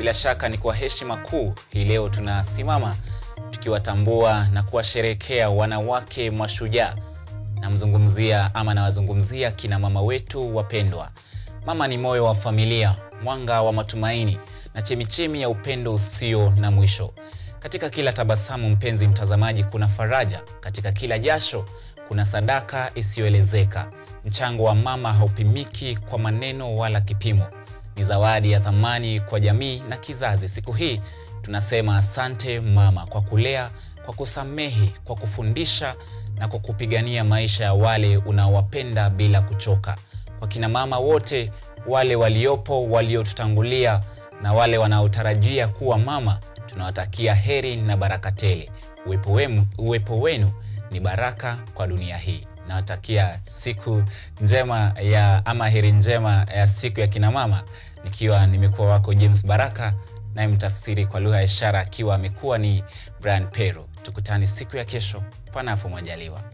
Bila shaka ni kwa heshima kuu hii leo tunasimama tukiwatambua na kuwasherehekea wanawake mashujaa. Nawazungumzia kina mama wetu wapendwa. Mama ni moyo wa familia, mwanga wa matumaini na chemichemi ya upendo usio na mwisho. Katika kila tabasamu, mpenzi mtazamaji, kuna faraja. Katika kila jasho kuna sadaka isiyoelezeka. Mchango wa mama haupimiki kwa maneno wala kipimo. Ni zawadi ya thamani kwa jamii na kizazi. Siku hii tunasema asante mama, kwa kulea, kwa kusamehe, kwa kufundisha na kwa kupigania maisha ya wale unaowapenda bila kuchoka. Kwa kina mama wote, wale waliopo, waliotutangulia na wale wanaotarajia kuwa mama, tunawatakia heri na baraka tele. Uwepo wenu ni baraka kwa dunia hii. Nawatakia siku njema heri njema ya siku ya kina mama, nikiwa nimekuwa wako James Baraka, na mtafsiri kwa lugha ya ishara akiwa amekuwa ni Brian Pero. Tukutane siku ya kesho, panapo majaliwa.